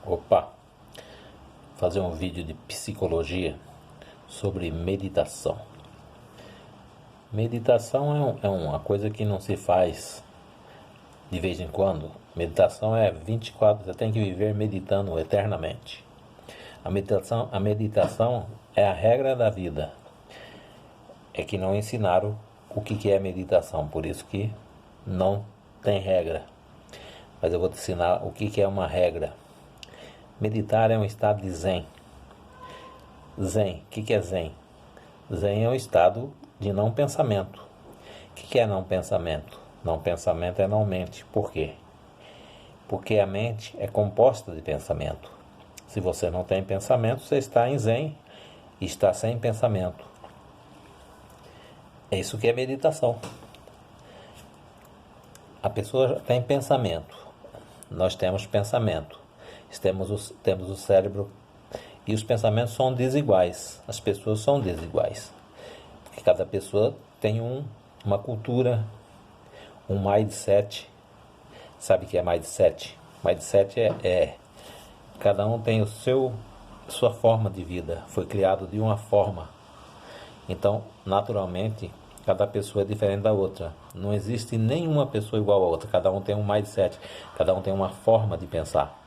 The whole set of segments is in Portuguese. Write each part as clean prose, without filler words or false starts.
Opa, fazer um vídeo de psicologia sobre meditação. Meditação é uma coisa que não se faz de vez em quando. Meditação é 24, você tem que viver meditando eternamente. A meditação é a regra da vida. É que não ensinaram o que é meditação, por isso que não tem regra. Mas eu vou te ensinar o que é uma regra. Meditar é um estado de zen. Zen, o que é zen? Zen é um estado de não pensamento. O que é não pensamento? Não pensamento é não mente. Por quê? Porque a mente é composta de pensamento. Se você não tem pensamento, você está em zen e está sem pensamento. É isso que é meditação. A pessoa tem pensamento. Nós temos pensamento. Temos o cérebro e os pensamentos são desiguais. As pessoas são desiguais. Porque cada pessoa tem uma cultura, um mindset. Sabe o que é mindset? Mindset cada um tem sua forma de vida. Foi criado de uma forma. Então, naturalmente, cada pessoa é diferente da outra. Não existe nenhuma pessoa igual a outra. Cada um tem um mindset. Cada um tem uma forma de pensar.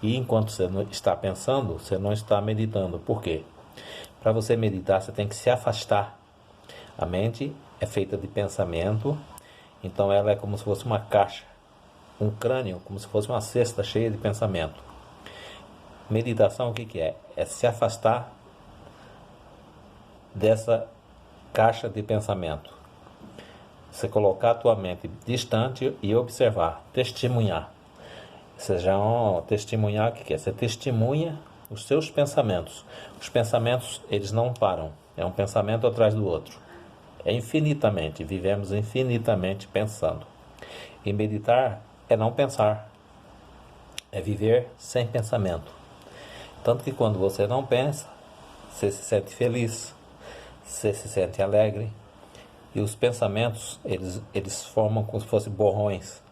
E enquanto você não está pensando, você não está meditando. Por quê? Para você meditar, você tem que se afastar. A mente é feita de pensamento, então ela é como se fosse uma caixa, um crânio, como se fosse uma cesta cheia de pensamento. Meditação, o que é? É se afastar dessa caixa de pensamento. Você colocar a tua mente distante e observar, testemunhar. Testemunhar, o que é? Você testemunha os seus pensamentos. Os pensamentos, eles não param. É um pensamento atrás do outro. É infinitamente. Vivemos infinitamente pensando. E meditar é não pensar. É viver sem pensamento. Tanto que quando você não pensa, você se sente feliz. Você se sente alegre. E os pensamentos, eles formam como se fossem borrões.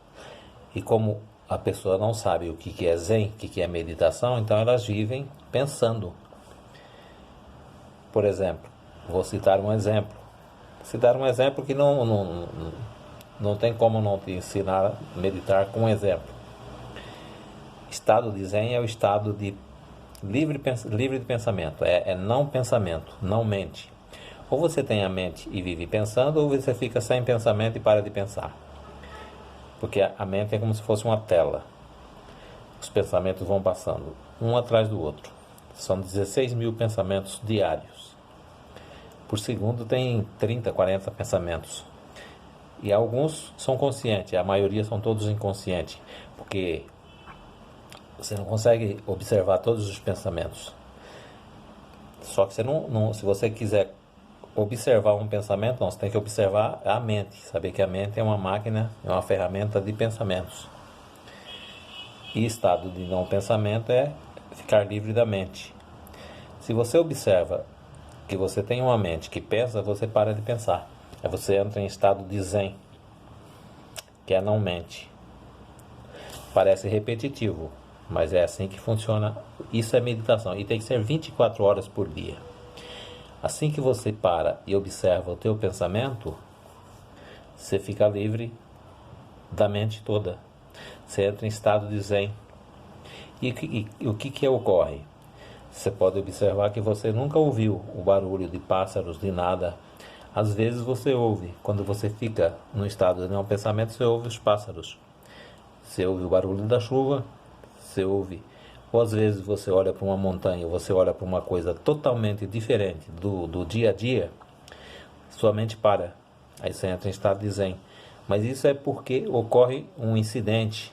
E como a pessoa não sabe o que é zen, o que é meditação, então elas vivem pensando. Por exemplo, vou citar um exemplo. Citar um exemplo que não tem como não te ensinar a meditar com um exemplo. Estado de zen é o estado de livre de pensamento, é não pensamento, não mente. Ou você tem a mente e vive pensando, ou você fica sem pensamento e para de pensar. Porque a mente é como se fosse uma tela. Os pensamentos vão passando, um atrás do outro. São 16 mil pensamentos diários. Por segundo tem 30, 40 pensamentos. E alguns são conscientes, a maioria são todos inconscientes. Porque você não consegue observar todos os pensamentos. Só que se você quiser observar um pensamento, não, você tem que observar a mente, saber que a mente é uma máquina, é uma ferramenta de pensamentos. E estado de não pensamento é ficar livre da mente. Se você observa que você tem uma mente que pensa, você para de pensar. Aí você entra em estado de zen, que é não mente. Parece repetitivo, mas é assim que funciona. Isso é meditação e tem que ser 24 horas por dia. Assim que você para e observa o teu pensamento, você fica livre da mente toda. Você entra em estado de zen. E o que ocorre? Você pode observar que você nunca ouviu o barulho de pássaros, de nada. Às vezes você ouve. Quando você fica no estado de não pensamento, você ouve os pássaros. Você ouve o barulho da chuva, você ouve. Ou às vezes você olha para uma montanha, você olha para uma coisa totalmente diferente do dia a dia, sua mente para. Aí você entra em estado de zen. Mas isso é porque ocorre um incidente,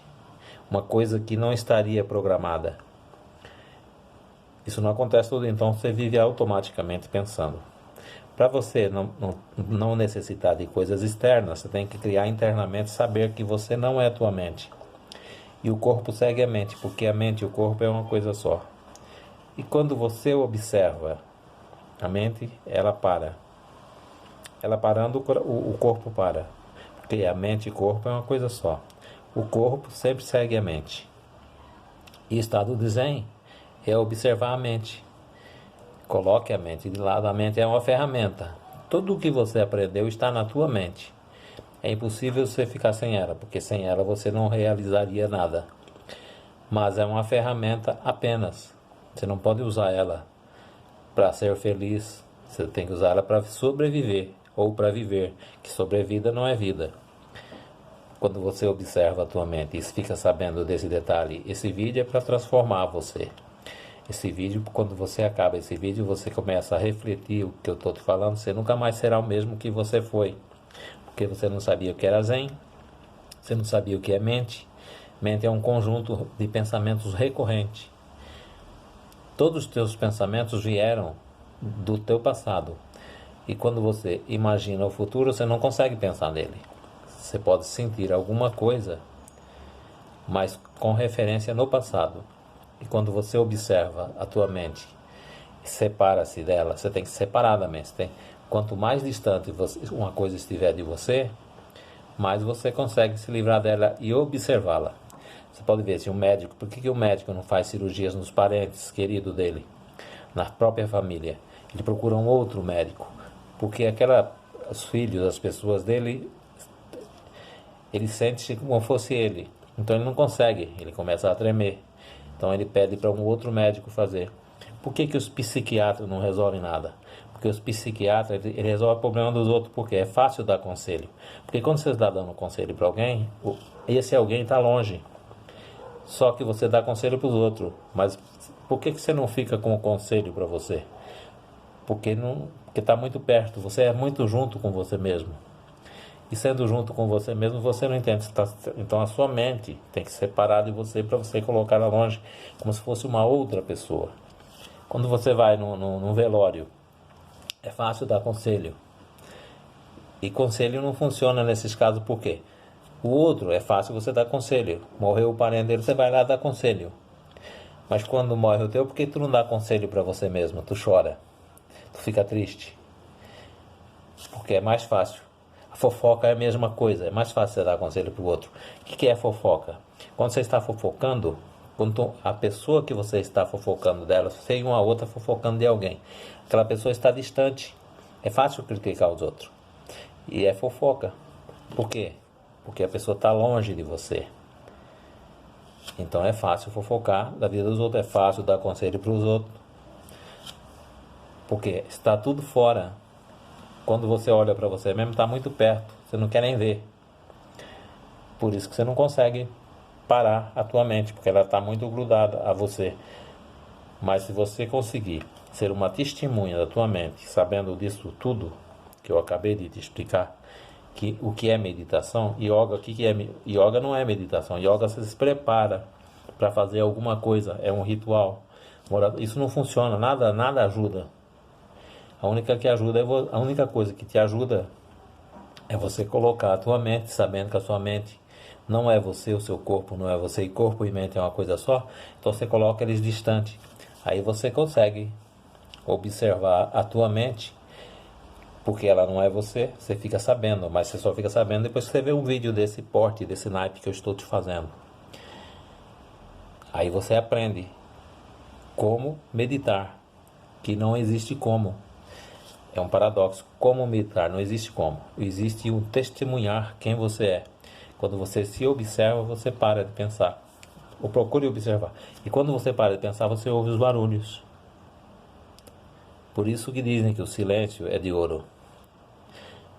uma coisa que não estaria programada. Isso não acontece tudo, então você vive automaticamente pensando. Para você não necessitar de coisas externas, você tem que criar internamente, saber que você não é a tua mente. E o corpo segue a mente, porque a mente e o corpo é uma coisa só. E quando você observa a mente, ela para. Ela parando, o corpo para. Porque a mente e o corpo é uma coisa só. O corpo sempre segue a mente. E estado de Zen é observar a mente. Coloque a mente de lado. A mente é uma ferramenta. Tudo o que você aprendeu está na tua mente. É impossível você ficar sem ela, porque sem ela você não realizaria nada. Mas é uma ferramenta apenas. Você não pode usar ela para ser feliz. Você tem que usar ela para sobreviver ou para viver, que sobrevida não é vida. Quando você observa a tua mente e fica sabendo desse detalhe, esse vídeo é para transformar você. Esse vídeo, quando você acaba esse vídeo, você começa a refletir o que eu estou te falando, você nunca mais será o mesmo que você foi. Porque você não sabia o que era Zen, você não sabia o que é mente. Mente é um conjunto de pensamentos recorrentes. Todos os teus pensamentos vieram do teu passado. E quando você imagina o futuro, você não consegue pensar nele. Você pode sentir alguma coisa, mas com referência no passado. E quando você observa a tua mente e separa-se dela, você tem que separar da mente. Quanto mais distante uma coisa estiver de você, mais você consegue se livrar dela e observá-la. Você pode ver se um médico, por que o médico não faz cirurgias nos parentes queridos dele, na própria família? Ele procura um outro médico, porque os filhos, as pessoas dele, ele sente como fosse ele. Então ele não consegue, ele começa a tremer. Então ele pede para um outro médico fazer. Por que os psiquiatras não resolvem nada? Porque os psiquiatras, ele resolve o problema dos outros, porque é fácil dar conselho. Porque quando você está dando conselho para alguém, esse alguém está longe. Só que você dá conselho para os outros. Mas por que você não fica com o conselho para você? Porque está muito perto, você é muito junto com você mesmo. E sendo junto com você mesmo, você não entende. Então a sua mente tem que separar de você para você colocar ela longe, como se fosse uma outra pessoa. Quando você vai num velório, é fácil dar conselho. E conselho não funciona nesses casos, por quê? O outro é fácil você dar conselho. Morreu o parente dele, você vai lá dar conselho. Mas quando morre o teu, por que tu não dá conselho para você mesmo? Tu chora, tu fica triste. Porque é mais fácil. A fofoca é a mesma coisa, é mais fácil você dar conselho para o outro. O que é fofoca? Quando você está fofocando, quando a pessoa que você está fofocando dela, você e uma outra fofocando de alguém, aquela pessoa está distante. É fácil criticar os outros. E é fofoca. Por quê? Porque a pessoa está longe de você. Então é fácil fofocar da vida dos outros, é fácil dar conselho para os outros. Porque está tudo fora. Quando você olha para você mesmo, está muito perto. Você não quer nem ver. Por isso que você não consegue parar a tua mente, porque ela está muito grudada a você. Mas se você conseguir ser uma testemunha da tua mente, sabendo disso tudo que eu acabei de te explicar, que o que é meditação, yoga, o que é yoga? Não é meditação. Yoga você se prepara para fazer alguma coisa, é um ritual. Isso não funciona, nada ajuda. A única coisa que te ajuda é você colocar a tua mente, sabendo que a sua mente não é você, o seu corpo não é você, e corpo e mente é uma coisa só. Então você coloca eles distantes. Aí você consegue observar a tua mente, porque ela não é você, você fica sabendo, mas você só fica sabendo depois que você vê um vídeo desse porte, desse naipe que eu estou te fazendo. Aí você aprende como meditar, que não existe como. É um paradoxo. Como meditar? Não existe como. Existe um testemunhar quem você é. Quando você se observa, você para de pensar. Ou procure observar. E quando você para de pensar, você ouve os barulhos. Por isso que dizem que o silêncio é de ouro.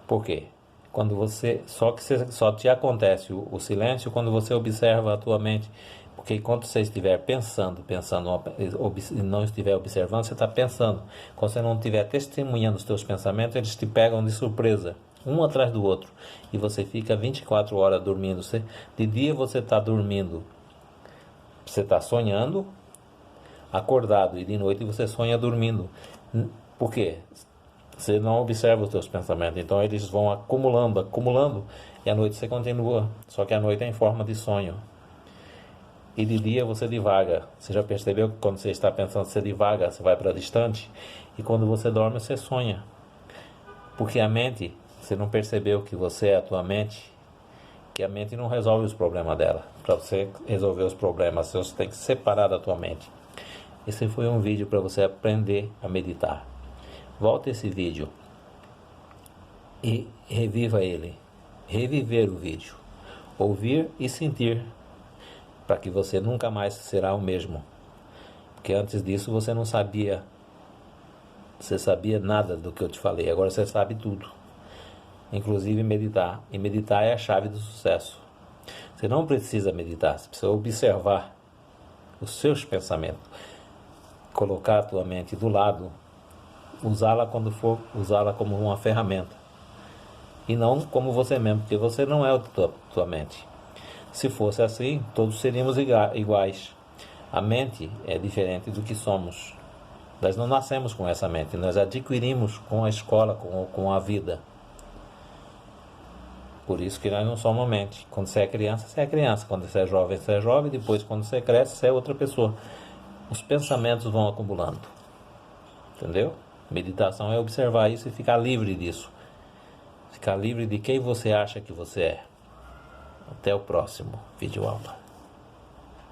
Por quê? Quando você só te acontece o silêncio quando você observa a tua mente. Porque enquanto você estiver pensando e não estiver observando, você está pensando. Quando você não estiver testemunhando os teus pensamentos, eles te pegam de surpresa, um atrás do outro. E você fica 24 horas dormindo. De dia você está dormindo, você está sonhando, acordado. E de noite você sonha dormindo. Por quê? Você não observa os teus pensamentos. Então eles vão acumulando. E à noite você continua. Só que a noite é em forma de sonho. E de dia você divaga. Você já percebeu que quando você está pensando, você divaga, você vai para distante? E quando você dorme, você sonha. Porque a mente, você não percebeu que você é a tua mente? Que a mente não resolve os problemas dela. Para você resolver os problemas, você tem que separar da tua mente. Esse foi um vídeo para você aprender a meditar. Volta esse vídeo e reviva ele. Reviver o vídeo. Ouvir e sentir, para que você nunca mais será o mesmo. Porque antes disso você não sabia, você sabia nada do que eu te falei, agora você sabe tudo. Inclusive meditar. E meditar é a chave do sucesso. Você não precisa meditar, você precisa observar os seus pensamentos. Colocar a tua mente do lado, usá-la quando for usá-la como uma ferramenta. E não como você mesmo, porque você não é a tua mente. Se fosse assim, todos seríamos iguais. A mente é diferente do que somos. Nós não nascemos com essa mente, nós adquirimos com a escola, com a vida. Por isso que nós não somos mente. Quando você é criança, você é criança. Quando você é jovem. Depois, quando você cresce, você é outra pessoa. Os pensamentos vão acumulando. Entendeu? Meditação é observar isso e ficar livre disso. Ficar livre de quem você acha que você é. Até o próximo vídeo aula.